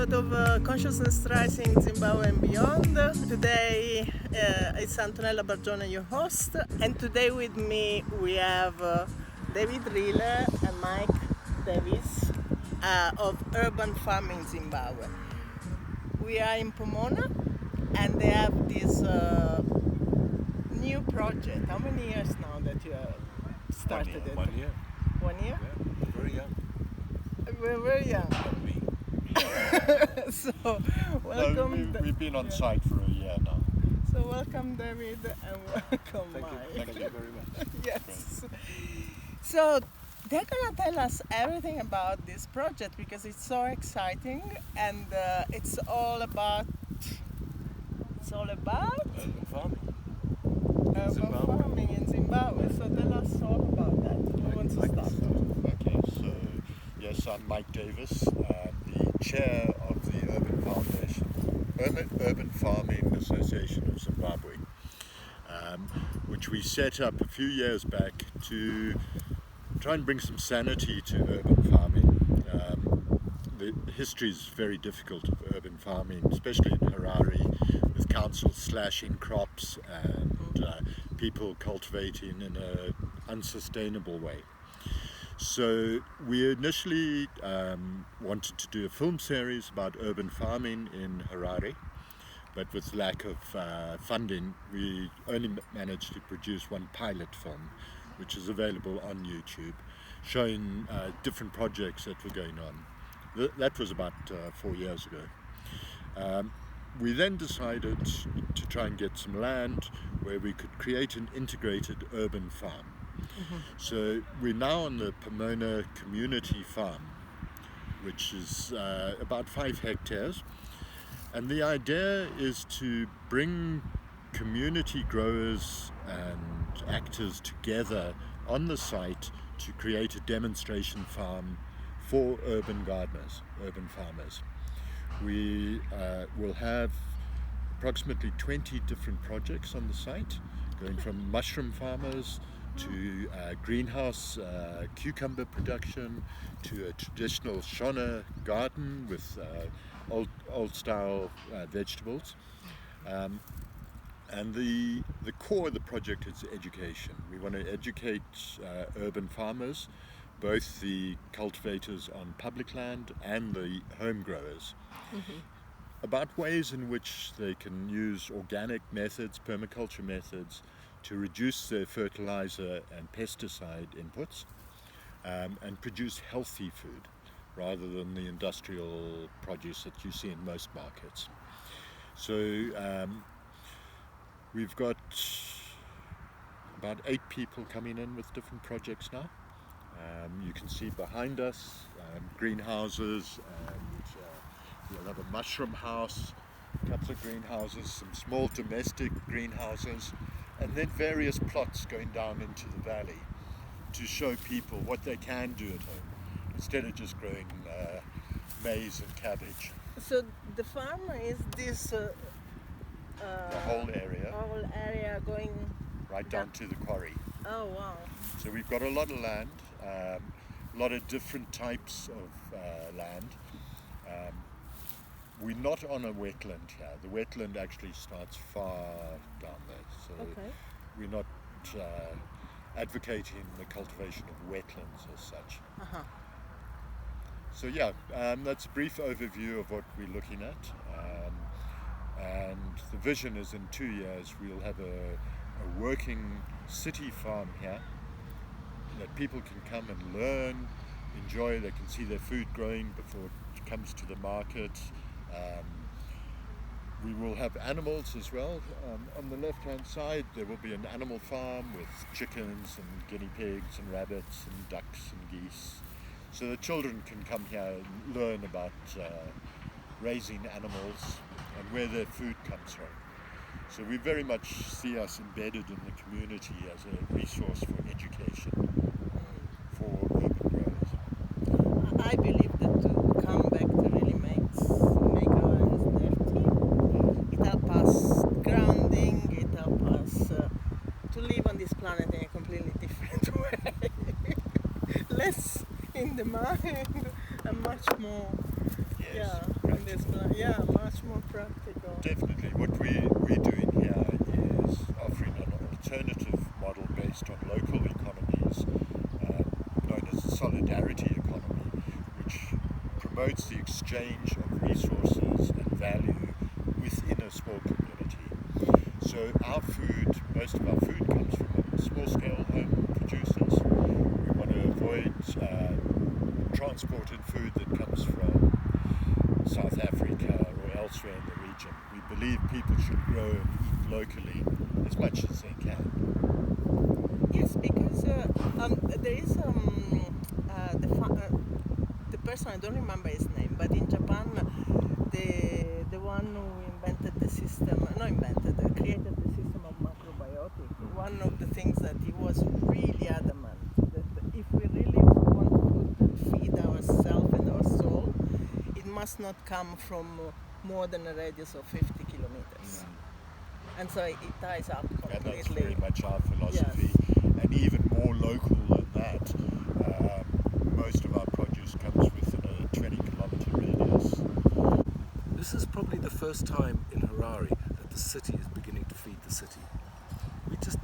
episode of Consciousness Rising Zimbabwe and Beyond. Today it's Antonella Bargione, your host, and today with me we have David Riller and Mike Davies of Urban Farming Zimbabwe. We are in Pomona and they have this new project. How many years now that you have started it? 1 year. 1 year? Yeah, very young. We're very young. So, welcome. No, we've been on site for a year now. So, welcome, David, and welcome, Mike. Thank you very much. Yes. So, they're gonna tell us everything about this project because it's so exciting, and it's all about. Urban farming. Urban farming in Zimbabwe. So, tell us all about that. Who wants to start? Okay, so yes, I'm Mike Davies, the chair of the Urban Farming Association of Zimbabwe, which we set up a few years back to try and bring some sanity to urban farming. The history is very difficult of urban farming, especially in Harare, with councils slashing crops and people cultivating in an unsustainable way. So we initially wanted to do a film series about urban farming in Harare, but with lack of funding, we only managed to produce one pilot film, which is available on YouTube, showing different projects that were going on. That was about 4 years ago. We then decided to try and get some land where we could create an integrated urban farm. Mm-hmm. So we're now on the Pomona Community Farm, which is about 5 hectares, and the idea is to bring community growers and actors together on the site to create a demonstration farm for urban gardeners, urban farmers. We will have approximately 20 different projects on the site, going from mushroom farmers to greenhouse cucumber production, to a traditional shona garden with old style vegetables. And the core of the project is education. We want to educate urban farmers, both the cultivators on public land and the home growers, about ways in which they can use organic methods, permaculture methods, to reduce their fertilizer and pesticide inputs and produce healthy food rather than the industrial produce that you see in most markets. So we've got about 8 people coming in with different projects now. You can see behind us greenhouses, and we'll have a mushroom house, a couple of greenhouses, some small domestic greenhouses, and then various plots going down into the valley to show people what they can do at home instead of just growing maize and cabbage. So the farm is this The whole area going right down to the quarry. Oh wow. So we've got a lot of land, a lot of different types of land. We're not on a wetland here. The wetland actually starts far down there. So we're not advocating the cultivation of wetlands as such. So yeah, that's a brief overview of what we're looking at. And the vision is in 2 years we'll have a working city farm here that people can come and learn, enjoy. They can see their food growing before it comes to the market. We will have animals as well. On the left-hand side there will be an animal farm with chickens and guinea pigs and rabbits and ducks and geese. So the children can come here and learn about raising animals and where their food comes from. So we very much see us embedded in the community as a resource for education for urban growers. I believe that to come back to really make our hands dirty, it helps us grounding, it helps us to live on this planet in a completely different way. Less in the mind and much more Yes, Yeah, in this yeah, much more practical. definitely. What we're doing here is offering an alternative model based on local economies, known as the solidarity economy, which promotes the exchange of resources and value within a small community. So most of our food comes from small-scale home producers. We want to avoid transported food that comes from South Africa or elsewhere in the region. We believe people should grow and eat locally as much as they can. Yes, because there is the person, I don't remember his name, but in Japan, the one who invented the system, created the system of macrobiotic. One of the things that he was really adamant that if we really want to feed ourselves and our soul, it must not come from more than a radius of 50 kilometers. And so it ties up completely. And that's very much our philosophy. Yes. And even more local than that, most of our produce comes within a 20-kilometer radius. This is probably the first time in Harare that the city is beginning to feed the city.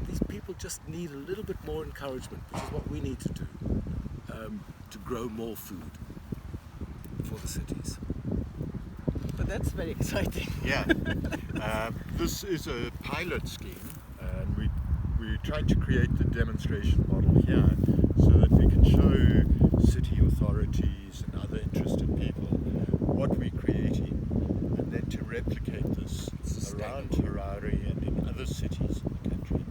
These people just need a little bit more encouragement, which is what we need to do, to grow more food for the cities. But that's very exciting. Yeah. This is a pilot scheme, and we're trying to create the demonstration model here so that we can show city authorities and other interested people what we're creating, and then to replicate this around Harare and in other cities in the country.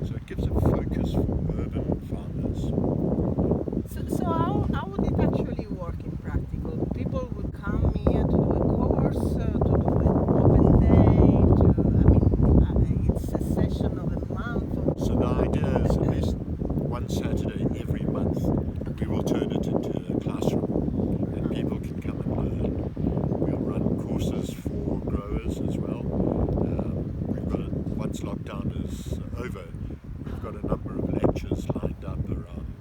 So it gives a focus for urban farmers. So how would it actually work in practical? People would come here to do a course, to do an open day, it's a session of a month. So the idea is at least one Saturday every month we will turn it into a classroom and people can come and learn. We'll run courses for growers as well. Once lockdown is over, we've got a number of lectures lined up around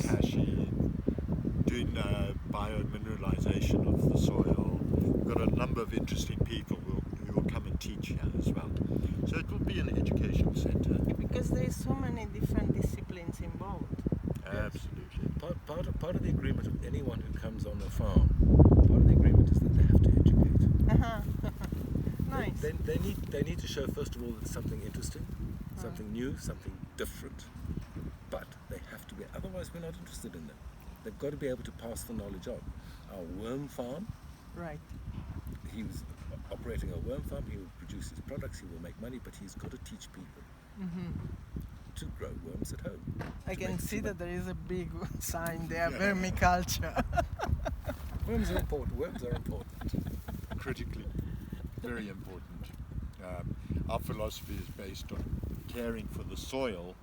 cashew, doing biomineralization of the soil. We've got a number of interesting people who will come and teach here as well. So it will be an education centre. Because there is so many different disciplines involved. Absolutely. Part of the agreement of anyone who comes on a farm, part of the agreement is that they have to educate. Nice. They need to show, first of all, that it's something interesting, something new, something different. But they have to be, otherwise we're not interested in them. They've got to be able to pass the knowledge on. Our worm farm, Right. he was operating a worm farm, he will produce his products, he will make money, but he's got to teach people to grow worms at home. I can see that there is a big sign there, vermiculture. Worms are important. Critically, very important. Our philosophy is based on caring for the soil.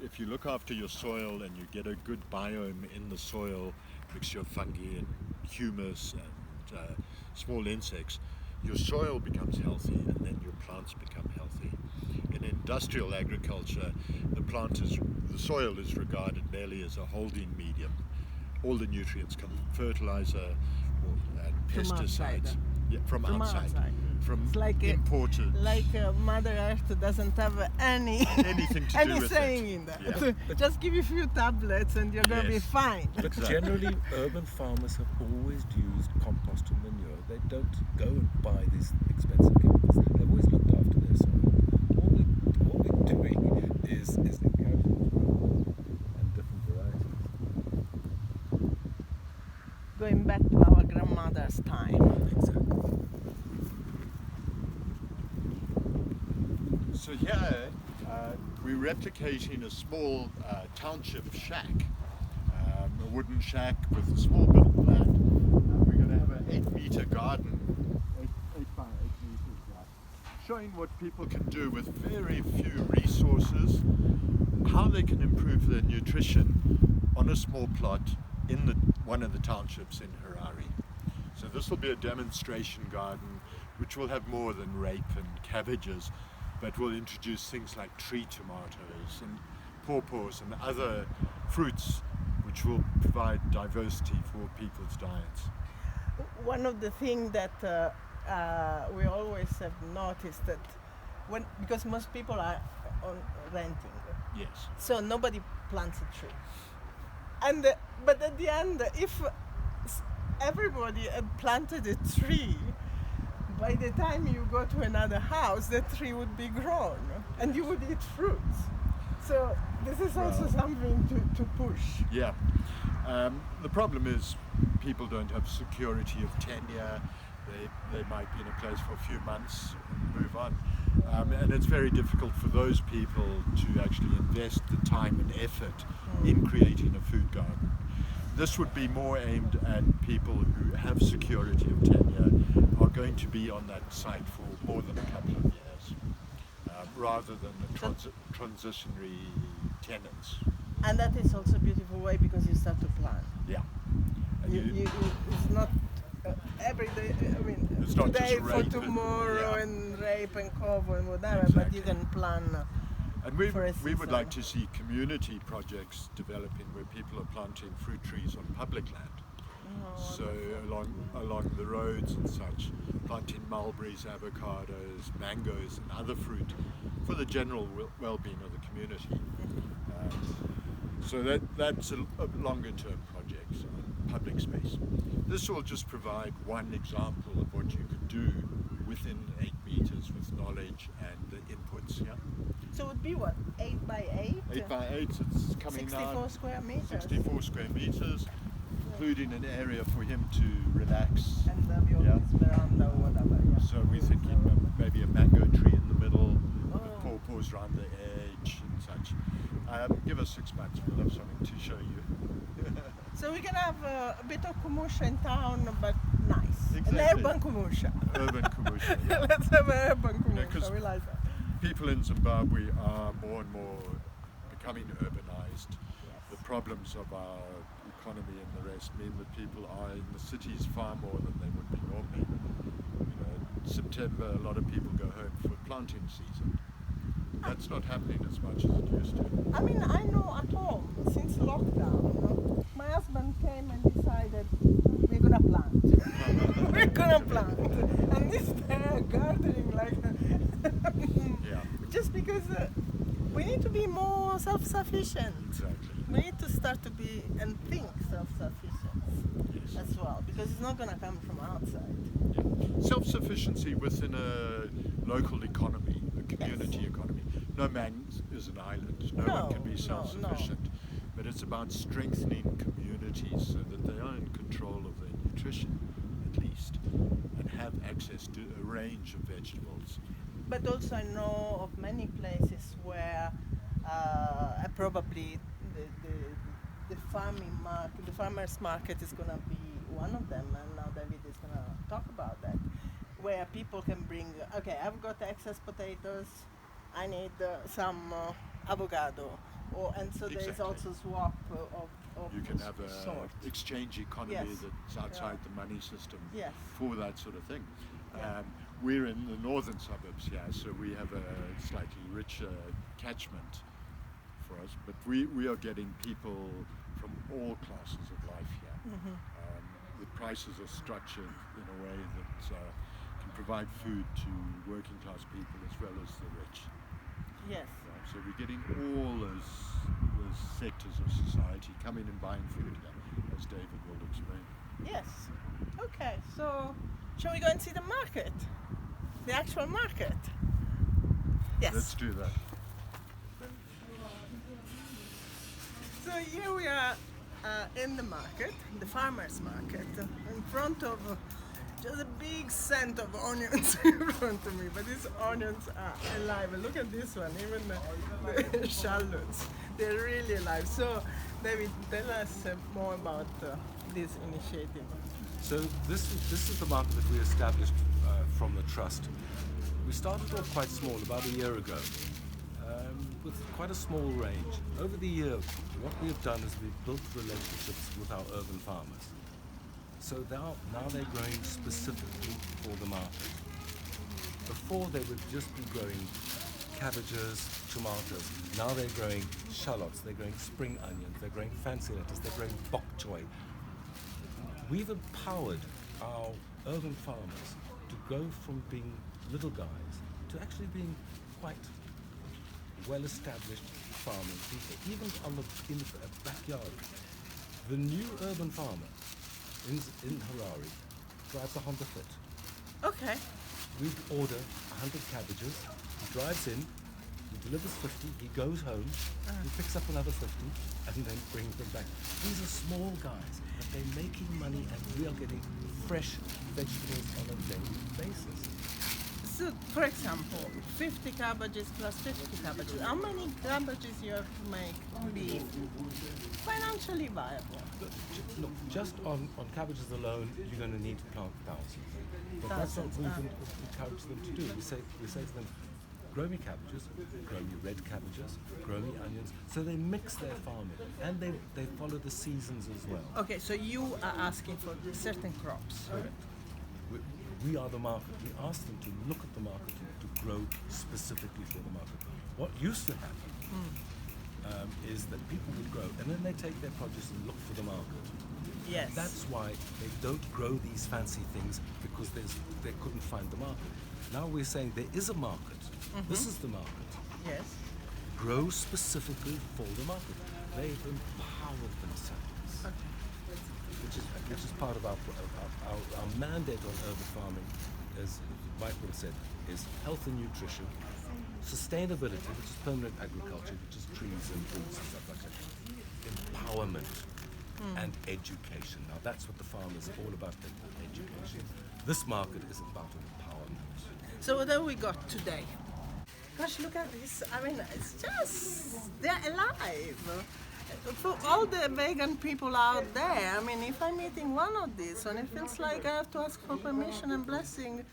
If you look after your soil and you get a good biome in the soil, mixture of fungi and humus and small insects, your soil becomes healthy and then your plants become healthy. In industrial agriculture, the soil is regarded merely as a holding medium. All the nutrients come from fertilizer and pesticides. From outside. From it's imported. Mother Earth doesn't have anything to do with saying it. in that. Yeah. Just give you a few tablets and you're going to be fine. But generally, urban farmers have always used compost and manure. They don't go and buy these expensive chemicals. They've always looked after their soil. All we're doing is encouraging growth and different varieties. Going back to our grandmother's time. Exactly. So here we're replicating a small township shack, a wooden shack with a small bit of land. We're going to have an 8-meter garden, 8 by 8 meters wide, showing what people can do with very few resources, how they can improve their nutrition on a small plot in one of the townships in Harare. So this will be a demonstration garden which will have more than rape and cabbages, but we'll introduce things like tree tomatoes and pawpaws and other fruits which will provide diversity for people's diets. One of the things that we always have noticed that because most people are on renting, Yes. so nobody plants a tree. And but at the end, if everybody had planted a tree, by the time you go to another house, the tree would be grown and you would eat fruits. So this is also something to push. Yeah. The problem is people don't have security of tenure. They might be in a place for a few months and move on. And it's very difficult for those people to actually invest the time and effort in creating a food garden. This would be more aimed at people who have security of tenure, are going to be on that site for more than a couple of years, rather than the transitionary tenants. And that is also a beautiful way because you start to plan. Yeah. And It's not every day, I mean, It's not today just for rape tomorrow and rape and cover and whatever, Exactly. but you can plan And for a we would season. like to see community projects developing where people are planting fruit trees on public land. So along the roads and such, planting mulberries, avocados, mangoes and other fruit for the general well-being of the community. So that's a longer term project, so public space. This will just provide one example of what you could do within 8 meters with knowledge and the inputs. Yeah. So it would be what, 8 by 8? 8 by 8, it's coming 64 now. square meters. 64 square meters, including an area for him to relax. And his veranda or whatever. Yeah. So we're thinking maybe a mango tree in the middle, with Oh. pawpaws around the edge and such. Give us 6 months, we'll have something to show you. So we can have a bit of kombucha in town, but nice. Exactly. An urban kombucha. Urban kombucha. Yeah. Let's have an urban Yeah, 'cause kombucha. We like that. People in Zimbabwe are more and more becoming urbanized. The problems of our economy and the rest mean that people are in the cities far more than they would be normally. In September, a lot of people go home for planting season. That's not happening as much as it used to. I mean, I know at home, since lockdown, my husband came and decided we're gonna plant. We're gonna plant. And this there gardening like Yeah, just because we need to be more self-sufficient. exactly. We need to start to be and think self-sufficient Yes. as well, because it's not gonna come from outside. Yeah. Self-sufficiency within a local economy, a community economy. No man is an island. No one can be self-sufficient. But it's about strengthening communities so that they are in control of their nutrition, at least, and have access to a range of vegetables. But also I know of many places where probably the farmers market is gonna be one of them, and now David is gonna talk about that, where people can bring, okay, I've got excess potatoes, I need some avocado, and so there is Exactly. also swap of You can have an sort. exchange economy Yes. that's outside the money system Yes. for that sort of thing. Yeah. We're in the northern suburbs here, so we have a slightly richer catchment for us, but we are getting people from all classes of life here. Mhm. The prices are structured in a way that can provide food to working class people as well as the rich. Yes. So we're getting all those sectors of society coming and buying food here, as David will explain. Yes. Okay, so shall we go and see the market? The actual market? Yes. Let's do that. So here we are in the market, the farmer's market, in front of just a big scent of onions in front of me. But these onions are alive. And look at this one, even the shallots, they're really alive. So David, tell us more about this initiative. So this is the market that we established from the trust. We started off quite small, about a year ago, with quite a small range. Over the year, what we have done is we've built relationships with our urban farmers. So now they're growing specifically for the market. Before they would just be growing cabbages, tomatoes. Now they're growing shallots, they're growing spring onions, they're growing fancy lettuce, they're growing bok choy. We've empowered our urban farmers to go from being little guys to actually being quite well-established farming people, even in the backyard. The new urban farmer in Harare drives a Honda Fit. Okay. We order 100 cabbages, he drives in, he delivers 50, he goes home, he picks up another 50, and then brings them back. These are small guys, but they're making money, and we are getting fresh vegetables on a daily basis. So, for example, 50 cabbages plus 50 cabbages. How many cabbages you have to make to be financially viable? Look, just on cabbages alone, you're going to need to plant thousands. But that's not what we encourage them to do. We say to them, grow me cabbages, grow me red cabbages, grow me onions. So they mix their farming, and they follow the seasons as well. Okay, so you are asking for certain crops. Correct. We are the market. We ask them to look at the market and to grow specifically for the market. What used to happen is that people would grow, and then they take their produce and look for the market. Yes. That's why they don't grow these fancy things, because they couldn't find the market. Now we're saying there is a market. This is the market. Yes. Grow specifically for the market. They've empowered themselves. Okay. Which is part of our mandate on urban farming, as Mike would have said, is health and nutrition, sustainability, which is permanent agriculture, which is trees and fruits and stuff like that, empowerment, and education. Now that's what the farm is all about, education. This market is about empowerment. So what have we got today? Gosh, look at this. I mean, it's just, they're alive. For all the vegan people out there, I mean, if I'm eating one of these, and it feels like I have to ask for permission and blessing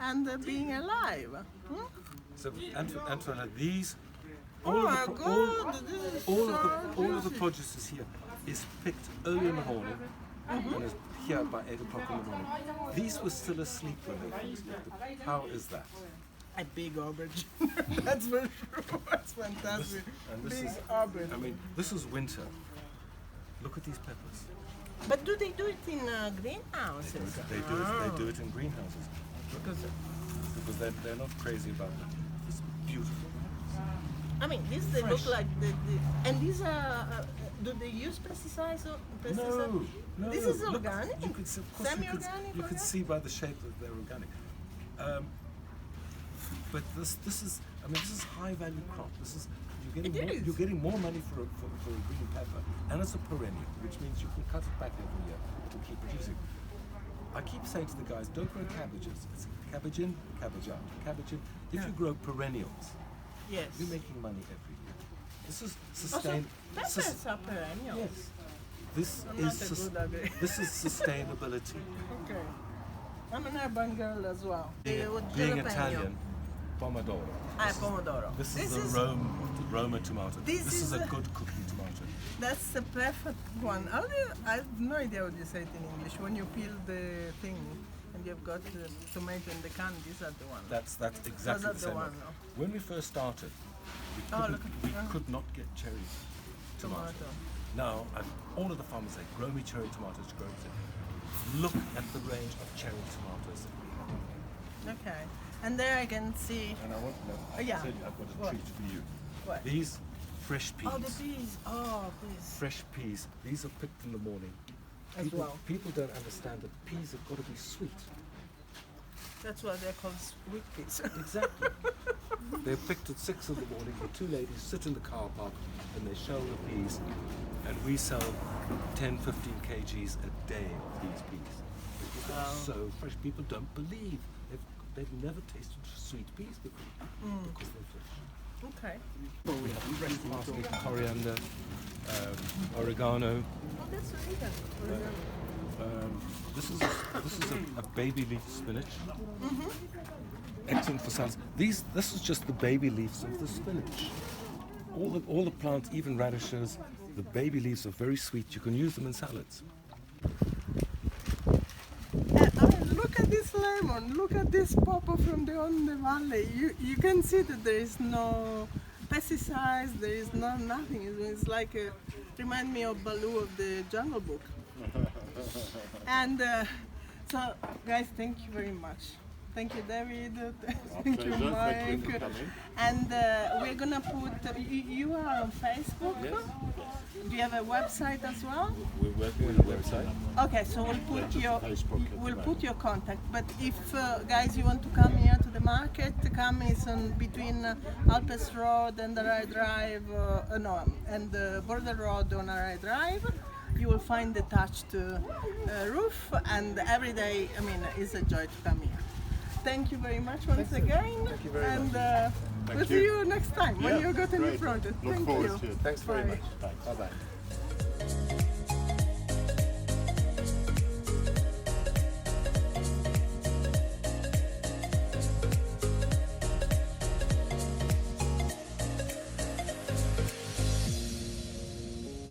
and being alive. So, Antonella, these, Oh my God! all of the produce is here is picked early in the morning and is here by 8 o'clock in the morning. These were still asleep when they first picked. How is that? A big aubergine. That's for sure. That's fantastic. Big aubergine. I mean, this is winter. Look at these peppers. But do they do it in greenhouses? They do it in greenhouses. Because they're not crazy about it. It's beautiful. I mean, these they look like and these are. Do they use pesticides? No. This is Look, organic. you could see, of course, Semi-organic. you could see by the shape that they're organic. But this is high value crop. You're getting more money for a green pepper, and it's a perennial, which means you can cut it back every year to keep producing. I keep saying to the guys, don't grow cabbages. It's cabbage in, cabbage out, cabbage in. If you grow perennials, Yes. you're making money every year. This is Peppers are perennial. Yes. This I'm not a good at it. this is sustainability. Okay. I'm an urban girl as well. Being Italian, pomodoro. Pomodoro. This is a Roma tomato. This is a good cooking tomato. That's the perfect one. I have no idea what you say it in English. When you peel the thing and you've got the tomato in the can, these are the ones. That's exactly that's the same. the one, no? When we first started, we could not get cherry tomato. Now, all of the farmers say, grow me cherry tomatoes, grow me. Look at the range of cherry tomatoes that we have. Okay. And there I can see. And I want to yeah. I've got a treat for you. What? These fresh peas. Oh, the peas. Oh, peas. Fresh peas. These are picked in the morning. People don't understand that peas have got to be sweet. That's why they're called sweet peas. Exactly. They're picked at 6 in the morning. The two ladies sit in the car park and they shell the peas, and we sell 10, 15 kgs a day of these peas. Because they're so fresh. People don't believe. They've never tasted sweet peas before because they're fresh. Okay. We have fresh parsley, coriander, oregano. Oh, that's really good. This is a baby leaf spinach. Excellent for salads. This is just the baby leaves of the spinach. All the plants, even radishes, the baby leaves are very sweet. You can use them in salads. I mean, look look at this lemon, look at this pawpaw from the Onde Valley. You can see that there is no pesticides, there is no nothing. It's like remind me of Baloo of the Jungle Book. And so, guys, thank you very much. Thank you, David. Thank you, Mike. Thank you for coming. And we're gonna put. You are on Facebook. Yes. Do you have a website as well? We're working on a website. Okay, so we'll put your Facebook at the contact. But if guys you want to come here to the market, come is on between Alpes Road and Harare Drive, and Borrowdale Road on Harare Drive. You will find the thatched roof, and every day, I mean, it's a joy to come here. Thank you very much once again. Thank you very and much. we'll see you next time when Yeah, you go to the great. project. Look Thank forward you. to it. Thanks very Bye. much. Bye-bye.